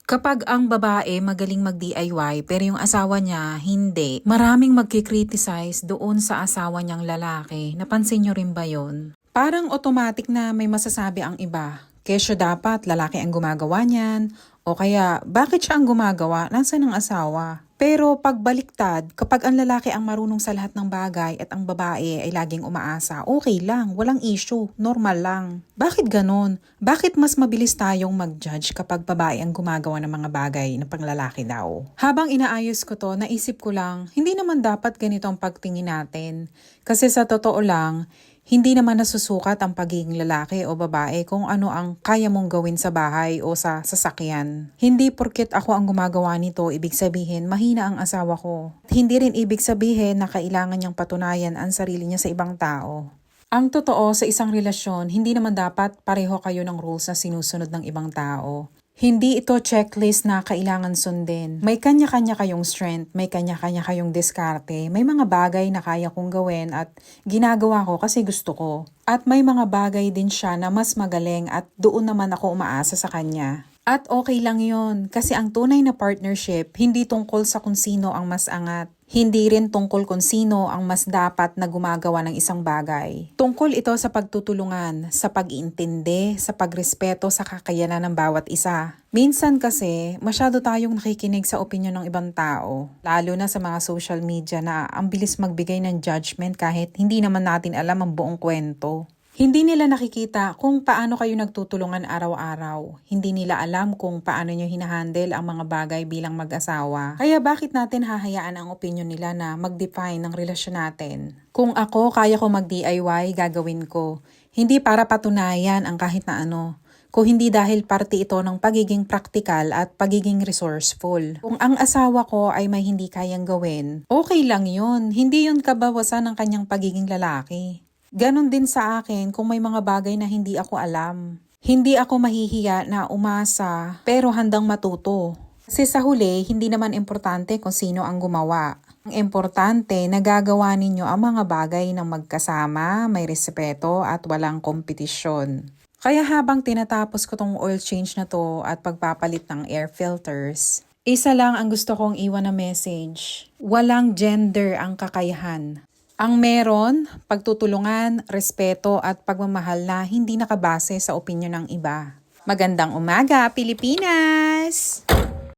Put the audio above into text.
Kapag ang babae magaling mag-DIY pero yung asawa niya hindi, maraming magkikriticize doon sa asawa niyang lalaki. Napansin niyo rin ba yun? Parang automatic na may masasabi ang iba. Kesyo dapat lalaki ang gumagawa niyan. O kaya, bakit siya ang gumagawa? Nasaan ang asawa? Pero pagbaliktad, kapag ang lalaki ang marunong sa lahat ng bagay at ang babae ay laging umaasa, okay lang, walang issue, normal lang. Bakit ganon? Bakit mas mabilis tayong mag-judge kapag babae ang gumagawa ng mga bagay na panglalaki daw? Habang inaayos ko to, naisip ko lang, hindi naman dapat ganito ang pagtingin natin. Kasi sa totoo lang, hindi naman nasusukat ang pagiging lalaki o babae kung ano ang kaya mong gawin sa bahay o sa sasakyan. Hindi porket ako ang gumagawa nito, ibig sabihin mahina ang asawa ko. Hindi rin ibig sabihin na kailangan niyang patunayan ang sarili niya sa ibang tao. Ang totoo sa isang relasyon, hindi naman dapat pareho kayo ng rules na sinusunod ng ibang tao. Hindi ito checklist na kailangan sundin. May kanya-kanya kayong strength, may kanya-kanya kayong diskarte, may mga bagay na kaya kong gawin at ginagawa ko kasi gusto ko. At may mga bagay din siya na mas magaling at doon naman ako umaasa sa kanya. At okay lang yon kasi ang tunay na partnership hindi tungkol sa kung sino ang mas angat. Hindi rin tungkol kung sino ang mas dapat na gumagawa ng isang bagay. Tungkol ito sa pagtutulungan, sa pag-iintindi, sa pagrespeto sa kakayanan ng bawat isa. Minsan kasi, masyado tayong nakikinig sa opinyon ng ibang tao. Lalo na sa mga social media na ang bilis magbigay ng judgment kahit hindi naman natin alam ang buong kwento. Hindi nila nakikita kung paano kayo nagtutulungan araw-araw. Hindi nila alam kung paano nyo hinahandle ang mga bagay bilang mag-asawa. Kaya bakit natin hahayaan ang opinion nila na mag-define ng relasyon natin? Kung ako kaya ko mag-DIY, gagawin ko. Hindi para patunayan ang kahit na ano. Kung hindi dahil parte ito ng pagiging praktikal at pagiging resourceful. Kung ang asawa ko ay may hindi kayang gawin, okay lang yun. Hindi yun kabawasan ng kanyang pagiging lalaki. Ganon din sa akin kung may mga bagay na hindi ako alam. Hindi ako mahihiya na umasa pero handang matuto. Kasi sa huli, hindi naman importante kung sino ang gumawa. Ang importante, nagagawa ninyo ang mga bagay ng magkasama, may respeto at walang kompetisyon. Kaya habang tinatapos ko tong oil change na to at pagpapalit ng air filters, isa lang ang gusto kong iwan na message. Walang gender ang kakayahan. Ang meron, pagtutulungan, respeto at pagmamahal na hindi nakabase sa opinyon ng iba. Magandang umaga, Pilipinas!